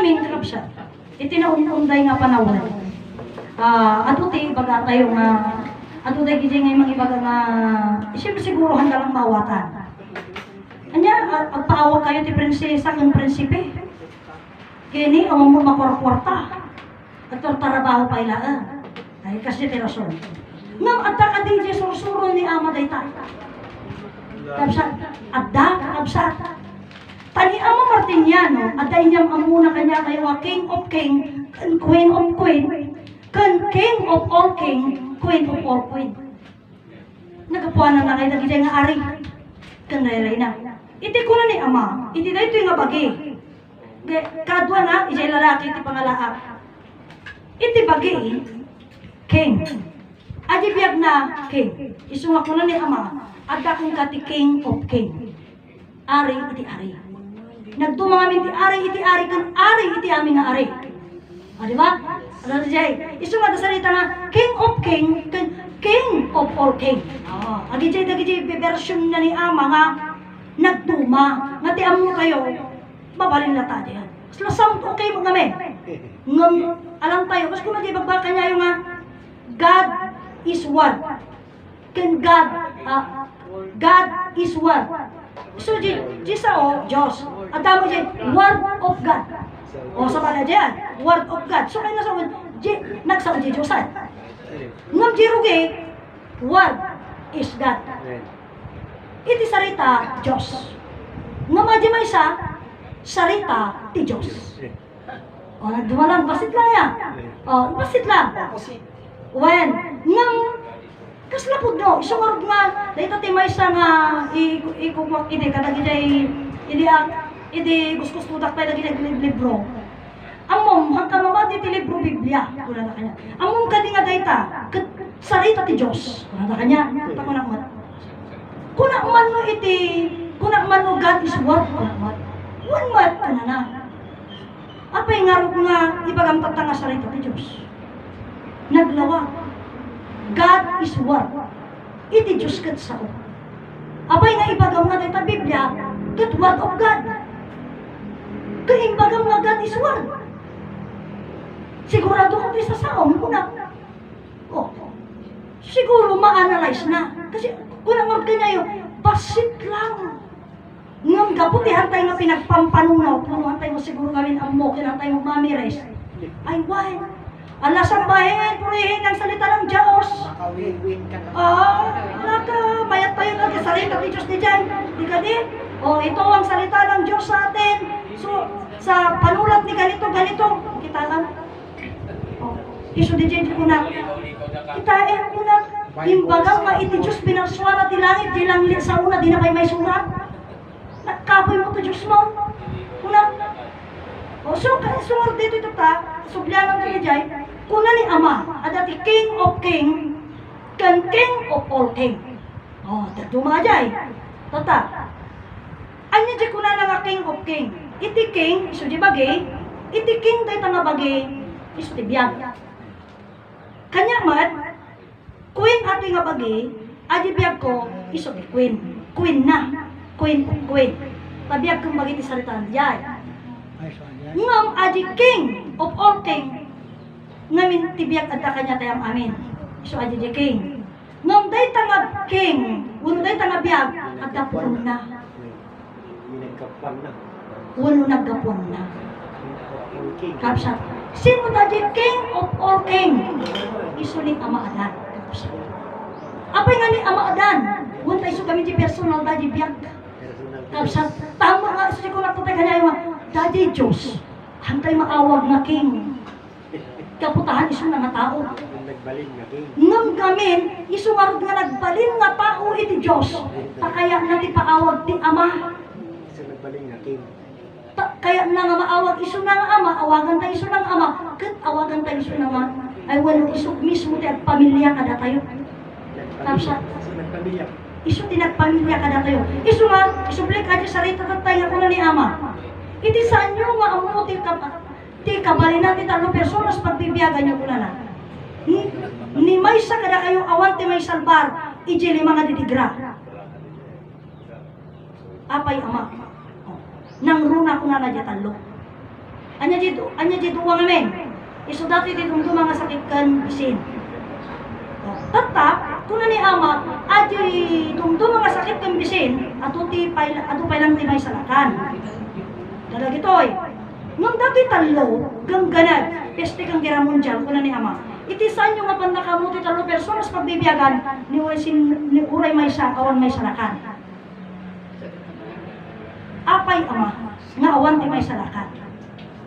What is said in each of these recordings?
ngamin karapsya. Itinaunday nga panahon. Ato ti baga tayo nga ato tayo gidi nga mga ibaga nga siyempre siguro handa lang mawatan. Anya agpaawa kayo ti prinsesa kang prinsipe. Kini ang mo makwarkwarta. At trabaho pa ilaan. Ay kasi ti rason. Ngam adda ka di sursuro ni ama dayta. Kapsa adda kapsa. Tani ama Martiniano, adda inyam amuna kanya kayo nga king of king, queen of queen, king of all king, queen of all queen. Nagapuanan na kayo nagiging nga ari. Kanay na. Iti ko na ni ama, iti na ito nga bagi. Kadwa na, isa'y lalaki, iti pangalaak. Iti bagi, king. Adi biyag na king. Isunga ko na ni ama, adda kong kati king of king. Ari, iti ari. Nagtumang amin iti ari, kan ari, iti amin nga ari. Di ba? Ano jay? Isunga ta salita na king of king, king of all king. Adi jay, version na ni ama nga, nagtuma, nga ti amo kayo, mabalin na tayo yan. Sila sound okay mo kami. Ngam, alam tayo, kasi kung mag-ibagbaka niya yung nga, God is one. Can God is one. So, Jisa o, Diyos. At tamo dyan, Word of God. O, sa pala dyan, Word of God. So, kayo nasa, nagsaon dyan, Diyosan. Ngam, jirugi, Word is God. Iti sarita, Diyos. Nga madya may sarita, ti Diyos. O, nagdumalang, basit lang yan. O, basit lang. When, ngam, kaslapod no, isungarod nga, dahito ti may nga, ikukwak ide, kadag ide, guskus tudak pa, ide, libro. Amom, hanggang mama, ti libro Biblia. Kuna na kanya. Amom, kadi nga dayta, sarita ti Diyos. Kuna na kanya. Tako na kumat. Kuna man no God is word, kuna mat. One mat, kuna na. Apay nga rin nga, ibagang tatanga sarita ti Diyos. Naglawa. God is word. Iti Diyos kat sa ko. Apay nga ibagaw nga dito Biblia, kat word of God. Kaya ibagaw nga God is word. Sigurado ko ito sa saong kuna. Oh, siguro ma-analyze na. Kasi kuna nga kanyayo, basit lang. Ngam kaputihan tayo nga pinagpampanunaw, kung tayo mo siguro gawin ang mo, kinang tayo mo mamires. Ay, why? Ala sambahin, purihin ang salita ng Diyos. Mayat tayo ng salita ng Diyos ni Jan. Di ka di? Ito ang salita ng Diyos sa atin. So, sa panulat ni ganito, kita lang. Iso di Jan, kuna. Kitain kuna. Imbagang maiti Diyos, pinaswara di langit, di lang sa una, di na kayo may surat. Nagkapoy mo to Diyos mo. Kuna. So, kaya sunod dito ito ta, subyanan ka ni Jai, kuna ni Ama, adati King of King, kan King of all King. Tagduma Jai. Tata, anya di kuna nga King of King. Iti King, iso di bagay, iti King tayo nga bagay, iso di biyag. Kanya mat, Queen ato nga bagay, adi biyag ko, iso di Queen. Queen na, Queen of Queen. Tabiyag kong bagay ti saritaan Jai. Ngam adi king of all king ngamin tibiyag adda kanya tayang amin. So adi di king. Ngam day tanga king, uno day tanga biyag adda pun na. Uno nagapon na. Kapsa. Sino adi king of all king? Isuling Ama Adan. Kapsa. Apay nga ni Ama Adan? Wala tayo kami di personal dadi biyag. Kapsa. Tama nga isi ko nakutay kanya yung Daddy Diyos, hantay maawag na king. Kaputahan iso nga tao. Ngam gamin, iso nga nga nagbalin nga tao iti Diyos. Kaya na ti paawag ti Ama. Kaya na nga maawag iso na nga Ama, awagan tayo iso na nga Ama. Kat awagan tayo iso na nga. Ay wala iso mismo ti pamilya kada tayo. Kapsa. Iso tinagpamilya kada tayo. Iso nga, iso balik aja sarita tayo ko na ni Ama. Iti saan nyo maamu ti kabalinan ti talo personas pagbibiyagan nyo kuna na. Ni may sa kada kayo awan ti may salbar, iji lima nga didigra. Apay Ama. Nang runa ko na nadya talo. anya di duwa ngamen. Iso dati di dumduma nga sakit kan bisin. Tatta, tuna ni ama, adi dumduma nga sakit kan bisin, ato pailang ti may salakan. Dalag itoy. Nung dati talo, gangganad, peste kang gira mundial, kuna ni ama. Itisan nyo nga pandakamu ti talo personas pagbibiyagan, ni uray may awan may salakan. Apay ama, nga awan ti may salakan.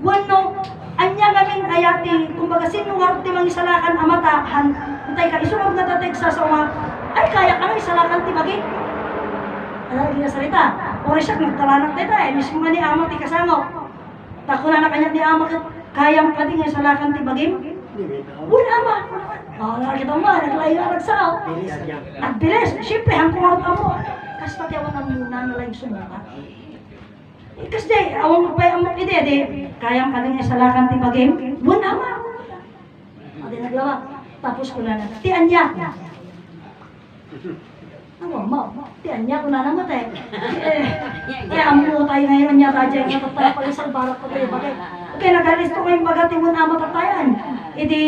Wano, anya gamin ayati, kumbaga sino nga ti mga isalakan amatahan, utay ka, isunod na tateg sa sawa, ay kaya ka nga isalakan ti bagi. Ano yung salita? Ori siya, nagtalanak tayo tayo, mismo nga ni ama ti kasano. Tako na kanya ni ama, kayang ka din nga isalakan ti bagim? Wala ama. Nakakita mo, naglayo na nagsao. Nagbilis, siyempre, hangkong mo. Kasta ti awan ang muna na lang sumuka. Kasi awan mo pa yung amok ide, kayang ka din nga isalakan ti bagim? Wala ama. Adi naglawa. Tapos ko na ti anya. Ano mo? Ti anya ko na naman amo tayo ngayon niya tayo nga tataya pala sa barak ko tayo bagay. Okay, nagalis ko kayong bagati mo na matatayan. Idi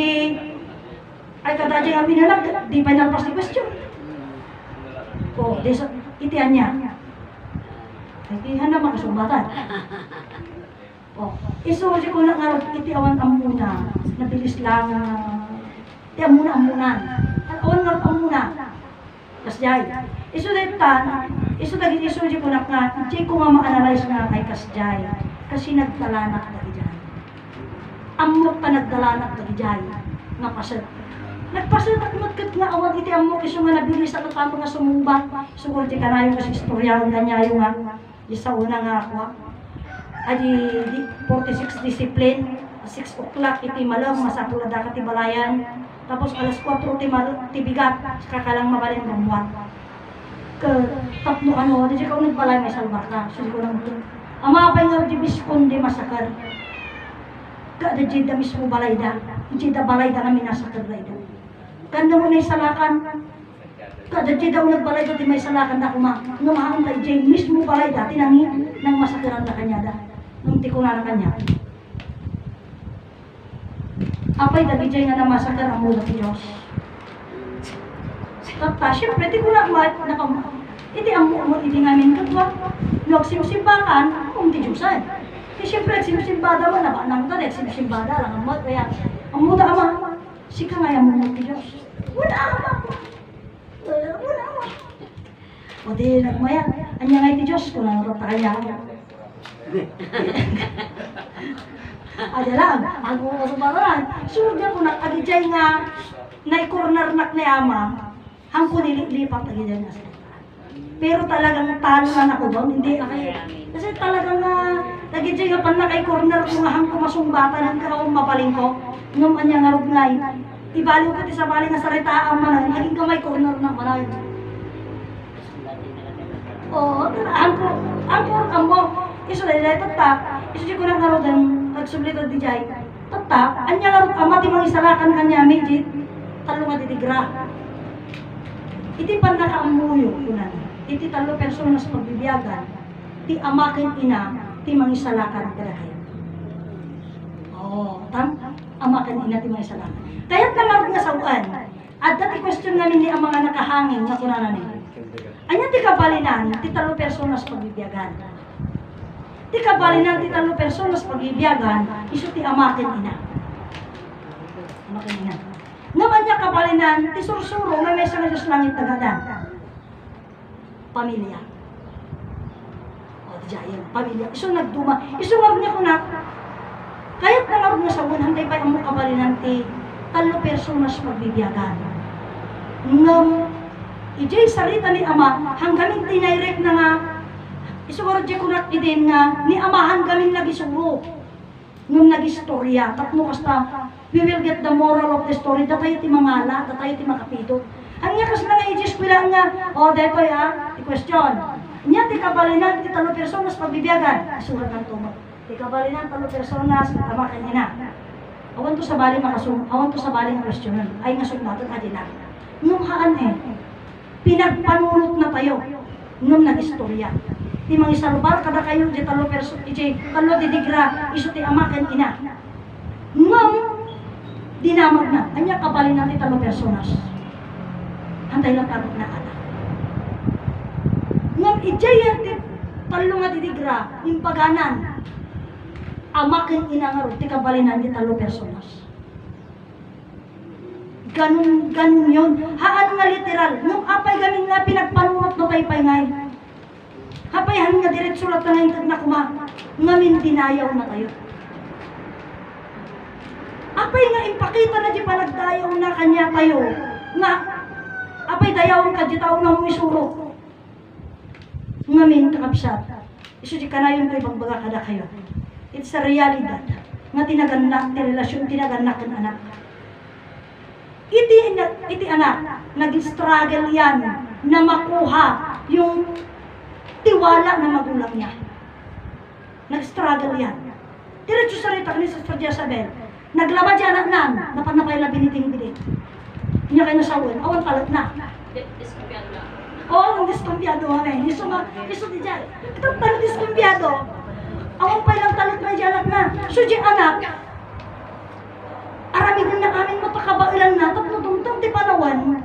ay kadadya nga pinalag, di pa nalpas ni question. O, iti anya. Ay handa makasumbatan. O, isuji ko na nga iti awan amuna, nabilis lang ti amuna. Awan nga amuna. Kasjay. Isu daging isuji ko na nga, di ko nga ma-analyze na ay kasjay. Kasi nagdalanak na dyan. Amok pa nagdalanak na dyan. Nga pasat. Nagpasat at magkat nga awag iti amok iso nga nabilis at ang mga sumumbat. Siguro di ka na yung kasi istorya ang ganyayo nga. Di sa una nga ako. Adi 46 discipline. 6 o'clock iti malam, masapulada ka ti balayan. Tapos alas 4 ti bigat, kakalang mabalin ng buwan. Tatlo ano, di siya ko nagbalay may salbar ka. So ko lang ito. Ang mga pa'y nga di biskon di masakar. Kada di da mismo balay da. Di da balay da kami nasakar da ito. Kanda mo na isalakan. Kada di daw nagbalay da di may salakan da kuma. Numahan da di mismo balay da, tinangin nang masakaran da kanya da. Nung tikunan na kanya. Apay dagi dyan nga namasakar ang mula ti Diyos. Tata, siyempre, di ko na iti ang mo, iti ngamin katwa. Huwag sinusimbakan, kung di Diyosan. Di siyempre, sinusimbada mo, nabanang ka rin, sinusimbada lang ang mo. Kaya, ang muna ama, sika nga yung mo ti Diyos. Wala ama. Wala ama. O di, nagmaya, anya nga iti Diyos, kung nangarot na kanya. Ada lang, ako sa baran. Surga ko na, agijay nga, na-corner-nak na ama, hangko nililipat agijay nga sa. Pero talagang talo na ako doon, hindi ako. Kasi talagang agijay nga pan na kay corner ko nga hangko masumbatan, hangko akong mapaling ko. Nung anya nga rugnay, ibaliw ko ti sa bali nga saritaan man, naging kamay corner na maray. Oo, hangko mo, iso dahil tata, iso di ko na nga doon, nagsublito di jay. Tata, anya larot ama ti mga isalakan kanya medjit, talo nga titigra. Iti pan nakaamuyo kunan. Iti talo personas pagbibiyagan. Ti amaken ina, ti mga isalakan kada kayo. Oh, amaken ina ti mga isalakan. Kaya't nalarot nga sa uan. At dati question namin ni ang mga nakahangin nga kunanan ni. Anya ti kabalinan, ti talo personas pagbibiyagan. Ti kabalinan ti talo personas pagbibiyagan, iso ti amaken ina. Amaken ina. Naman niya kabalinan, ti sursuro nga may sa Diyos langit tagadan. Pamilya. O, diyan, pamilya. Iso nagduma. Iso nga niya kunak. Kaya't nalarog na sa unang tayo pa ang kabalinan ti talo personas pagbibiyagan. Ngam, ijay sarita ni Ama, hanggang tinirect na nga, isuguro di ko na idin nga, ni Amahan gamin nagisuro. Ngam nagistorya, tapno kasta, we will get the moral of the story, datayo ti mamala, datayo ti makapito. Ang niya kasi nga i-eskwila nga, o detoy ha, ti question. Niya ti kabalinan, ti talo personas pagbibiyagan, isurat ng tumo. Ti kabalinan, talo personas, ama kanina. Awan to sa bali awan to sa bali ng question, ay nga sugnaton adina. Nung haan pinagpanulot na tayo, nung nag-istorya. Ti mga isalbar kada kayo di talo perso iti talo didigra iso ti ama ken ina. Ngam dinamag na anya kabalin natin talo personas. Antay lang tarot na anak. Ngam ijayan ti talo nga didigra impaganan. Ama ken ina nga ro ti kabalinan ti talo personas. Ganun yun. Haan nga literal. Nung apay gamin nga pinagpanunot no paypay ngay. Hapayahan nga diretso lang na yung na kuma. Ngamin dinayaw na tayo. Apay nga impakita na di panagdayaw na kanya tayo. Nga, apay dayaw ka di tao na humisuro. Ngamin kakapsat. Iso di ka na yun kayo bagbaga kada kayo. It's a realidad. Nga tinaganak, relasyon tinaganak ng anak. Iti anak, nag-struggle yan na makuha yung tiwala na magulang niya. Nag-struggle yan. Diretso sa rita ni Sister Jezabel. Naglaba dyan anak nan, napanapay labi ni Tingbili. Niya kayo nasawin, awan talat na. Diskumpiado lang. Oo, ang diskumpiado kami. Iso di dyan. Kitang talat diskumpiado. Awan pa lang talat na dyan anak na. So di anak, aramidin na amin mapakabailan na, tapos tungtong di panawan.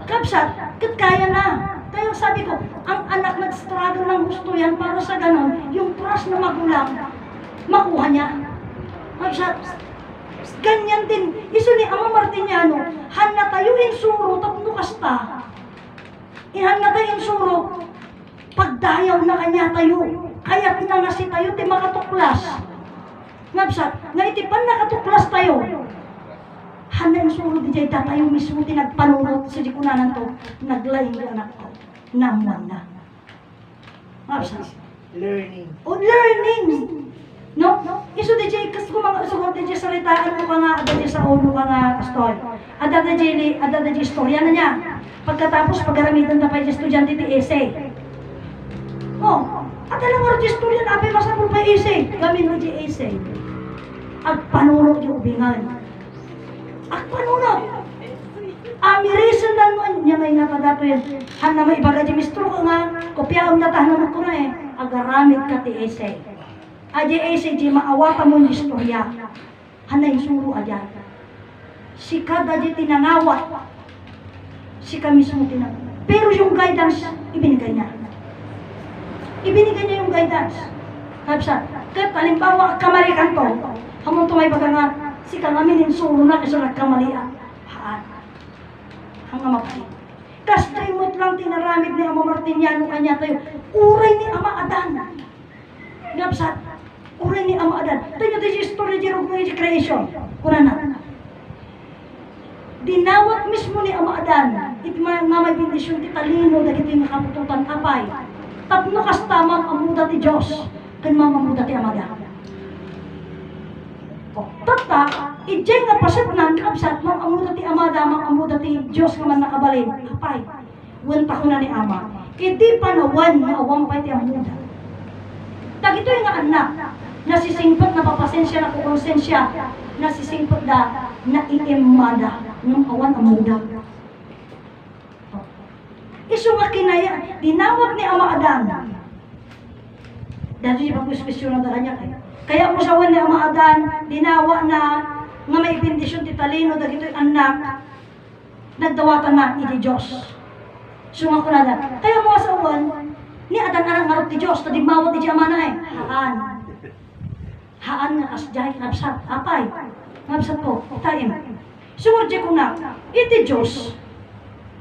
Kapsat, kaya na. Kaya sabi ko, ang anak nag-struggle ng gusto yan para sa ganon, yung trust na magulang, makuha niya. Kapsat, ganyan din. Iso ni Ama Martiniano, han na tayo insuro, tapno kasta. Ihan na tayo insuro, pagdayaw na kanya tayo. Kaya pinangasi tayo, di makatuklas. Ngabsat, nga itipan nakatuklas tayo. Handa yung suro di jay tayo mismo tinagpanunot sa dikunanan to, naglaing yung anak ko. Namuan na. Ngabsat. Learning. O learning. No? Iso di jay, kasi kung mga usugot di jay salitaan mo ka nga, ada di sa ulo ka nga kastoy. Ada di istorya na niya. Pagkatapos, pag-aramitan na pa yung estudyante di essay. Oh, at alam mo rin istorya na apay masapul pa essay. Gamin mo di essay. At panunod yung ubingan. At panunod. Amirisan lang mo. Niya may nakadato yan. Han na may ibaga di mistro ko nga. Kopya ang natahanan ko na eh. Agaramit ka ti essay. Adi essay di maawata mo yung istorya. Han na yung suro adyan. Si kada di tinangawat. Si ka mismo tinangawat. Pero yung guidance, ibinigay niya. Ibinigay niya yung guidance. Kapsa, kahit halimbawa kamalikan to, hamon to may baga nga, si kangaminin suro na kasi nagkamalian. Haan. Hanga mapay. Kastrimot lang tinaramid ni Ama Martiniano kanya tayo. Uray ni Ama Adan. Kapsa, uray ni Ama Adan. Tayo tayo si story di rog ng creation. Kuna na. Dinawat mismo ni Ama Adan. Iti nga may bindisyon ti talino, dagiti nga kapututan apay. Tapno kastamang amuda ti Diyos. Kan mamamuda ti Amada. Tata, ijay nga pasat nan kapsat, mamamuda ti Amada, mamamuda ti Diyos nga man nakabalin. Apay, wanta ko na ni Ama. Iti panawan nga awang pa'y ti Amuda. Dagito yung nga anak, nasisingpot na papasensya na kukonsensya, nasisingpot na naiimada ng awan Amuda. Isu nga kinaya, dinawag ni Ama Adan. Dati siya pag-kuspisyon na kanya kayo. Kaya mo sawan ni Ama Adan, dinawa na nga may bendisyon ti talino, dagito yung anak, nagdawatan na iti Diyos. Sunga ko na dan. Kaya mo sawan, ni Adan anak ngarap ti Diyos, tadi mawat ti Ama na eh. Haan. Haan nga kasjay, ngabsat, apay. Ngabsat ko, taim. Sumurje ko na, iti Diyos,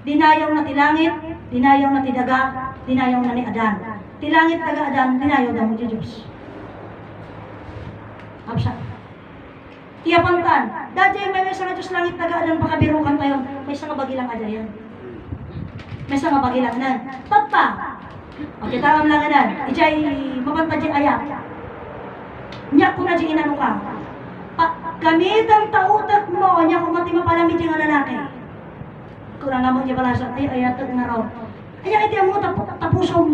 dinayaw na ti langit, dinayaw na ti daga, dinayaw na ni Adan. Ti langit, daga, Adan, dinayaw na mo ti Diyos. Kapsa. Tiyapantan. Dati may sa Diyos langit, daga, Adan, pakabirukan tayo. May sa nga bagilang adayan. May sa nga bagilang nan. Tata. O, kita ang lang Adan. Ijay, mabanta di ayat. Nyak ko na di inano ka. Gamitang tautat mo, nyak ko mati mapalamit yung lalaki. Kurang naman niya pala sa ay ayatag nga raw. Ay iti mo tapusong.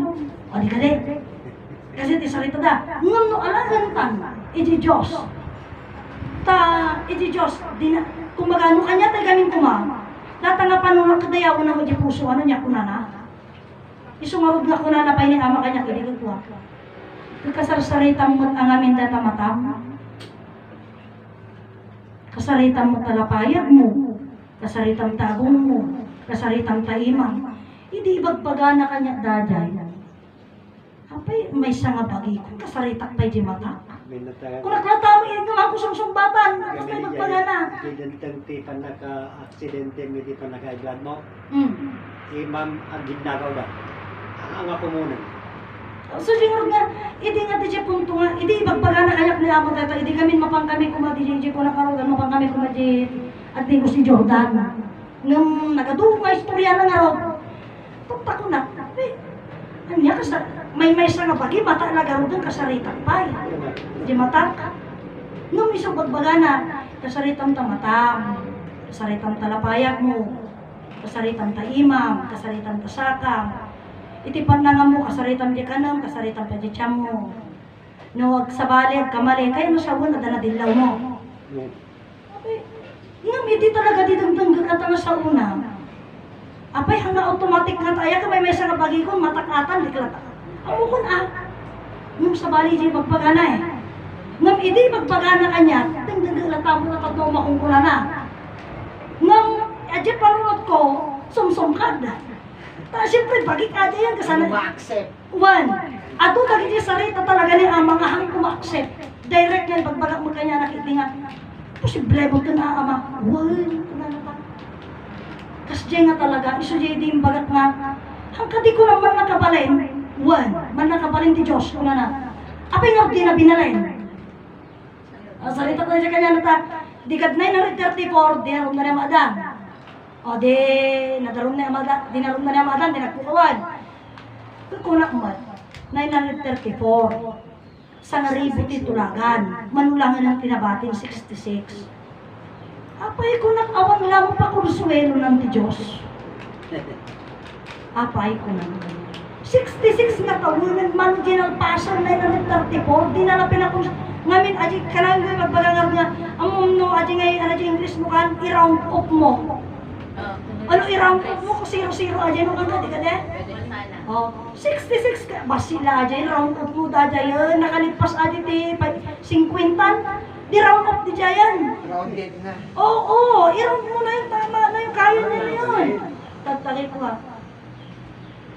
O di kali. Kasi ti salita da. Ngam no alagan tan iti Diyos. Iti Diyos. Kung magano kanya tagamin ko ma. Latang nga panunang kadayawan na mo di puso. Ano niya kunana? Isungarod nga ko na napay ni ama kanya kiligod ko. Kasarsaritan mo't ang amin data matam. Kasaritan mo talapayag mo. Kasaritan tagong mo. Kasaritan taimang. Hindi ibagbaga na kanya daday. Apay may sanga bagi ko. Kasaritak pa'y di mata. Kung naklatami yun nga ako sungsumbatan. Apay magbaga na. Didentang ti pa naka-aksidente mo di pa naka-iglad mo. Imam ang ginagaw na. Ang ako muna. So siguro nga, hindi nga di siya punto nga, hindi ibagbaga na kayak ni Amo Tata, hindi kami mapang kami kumadi ko nakaroon, mapang kami kumadi at di ko si Jordan. Nung nagaduho nga istorya na nga ron, punta ko na, anya ka may sa nga bagi, mata lagaro doon, kasaritan pa eh. Di mata. Nung isang bagbaga na, kasaritan tamatam, kasaritan talapayag mo, kasaritan taimam, kasaritan tasakam, itipan na nga mo, kasaritan di kanam, kasaritan pa di tiyam mo. No, wag sa balig, kamali, kaya no sa una, dala dilaw mo. Okay. Ngam, hindi talaga didang gagata nga sa una. Apay, hanga automatic nga tayo, kamay may sa kabagi ko, matakatan, di kalata. Amo kun ngam sa bali, di magpagana eh. Ngam, hindi magpagana kanya, dang galata mo na tatlo makungkula na. Ngam, adya panunod ko, sumsumkad na. Siyempre, bagay ka yan kasana. Ma-accept. One, ato bagay niya sarita talaga ni ang mga hang kuma-accept. Direct yan, bagbaga mo kanya nakitingan. Posible mo ito na ama. One, kasi nga talaga, iso dyan din bagat nga. Hangka di ko naman nakabalin. One, man nakabalin di Diyos. Una na. Apay nga di na binalin. Salita ko na kanya na ta. Di kat 934, di na rin na rin madan. O di, nadarong na yung madan, di naroon na yung madan, di nagpukawan. Kukunak mo, 934. Sa naribo titulagan, manulangan ng tinabating 66. Apay ko nakawang lang pa kursuelo ng Diyos. Apay ko na. 66 na tawanan man, ginalpasan 934, di na pinakons. Ngamin, aji, kanang magbagangar niya, ang no, aji ngayon, aji English mo kan, i-round up mo. Ano i-round up mo? 0-0 aja nung ang kadi-kadi? Oh, 66 ka. Basila aja, i-round up mo da aja nakalipas aja di 50. Di round up di jayan. Rounded na. Oo, i-round mo na yung tama na yung kaya nila yun. Tagtagay ko ha.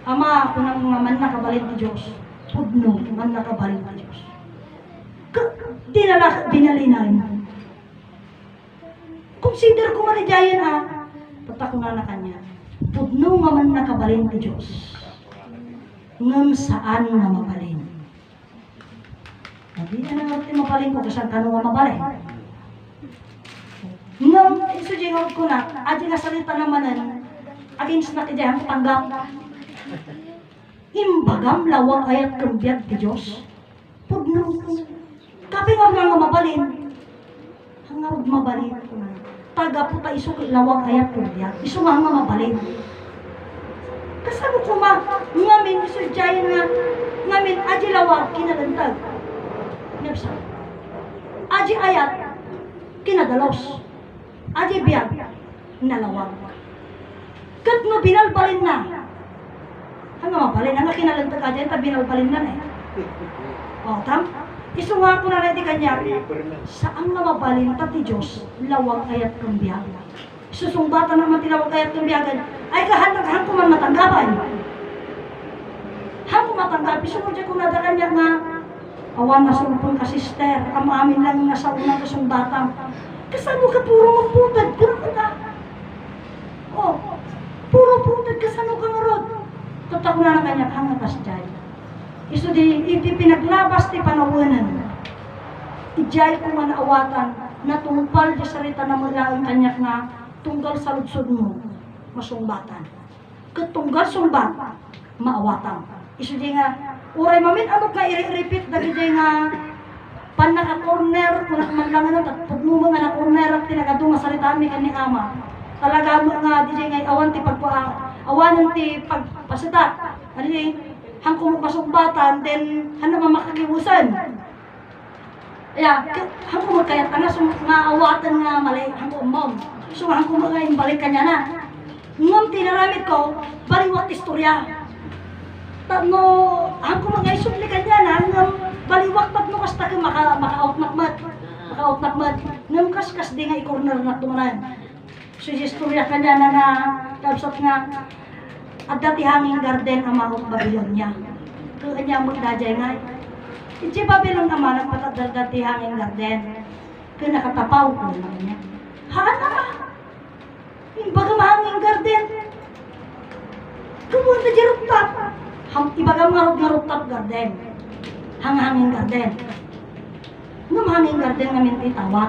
Ama, kung ang mga man nakabalin ni Diyos, pudno, man nakabalin ni Diyos. Dinalinan. Consider ko man ni jayan ha. Patak na kanya. Pudno nga man nakabalin ti Diyos. Ngam saan nga mabalin. Hindi na natin mabalin ko kasi kano nga mabalin. Ngam, isujingog ko na, adi nga salita naman against na kidyahan tanggap. Imbagam lawag ayat kambiyag ti Diyos. Pudno. Kapi nga mabalin. Hanggang mabalin ko na. Taga po tayo isukit lawag ayat kambiyag. Isu nga mabalin. Kasano ko ma, ngamin, isudyayan nga, ngamin, aji lawag, kinalantag. Ngapsa. Aji ayat, kinadalos. Aji biyag, nalawag. Kat mo binalbalin na. Hanggang mabalin, hanggang kinalantag aji, ta binalbalin na eh. O, tam? Isu nga ko na natin kanya, saan nga mabalin ta ti Diyos, lawag ayat kang biyag. Susumbatan naman tinawag ayat kang biyagan, ay kahanag-hang ko man matanggapan. Hang matanggap, isunod ko na kanya nga, awan na sulpon ka sister, ang amin lang nga sa unang kasumbatan. Kasano ka puro magputad, puro ka. Oh, puro putad, kasano ka nga rod. Tatak na kanya, hangatas dyan. Iso di pinaglabas ti panawanan. Ijay ko man awatan, natungpal di sarita na mula ang kanya nga, tunggal sa lutsod mo, masumbatan. Katunggal sumbat, maawatan. Isu di nga, uray mamin, ano ka i-repeat dagi di nga, pan naka-corner, kung nakamanlangan at pagmo mga na-corner at tinagado nga salitaan mi kani ama. Talaga mo nga, di nga, awan ti awanan ti pagpasita. Ano di, hangkong masumbatan, then, hana mamakakibusan. Hangkong magkayat ka na, nga awatan nga mali, hangkong mom. So, ang kumagain, balik ka niya na. Ngam tinaramit ko, baliwat istorya. Tano, ako mga isumli ka niya na, baliwak pat no kasta ka maka-out nakmat. Maka-out nakmat. Ngam kas di nga i-corner na tumanan. So, istorya ka niya na tapsat nga, at dati hanging garden ang mga Babylonia. Kaya niya mo dadya nga. Iti Babylon naman, nagpatadal dati hanging garden. Kaya nakatapaw ko lang niya. Haan naman. Imbaga mahanging garden. Kumunta di rooftop. Ibaga mga rooftop garden. Hanging garden. Nung hanging garden namin titawag.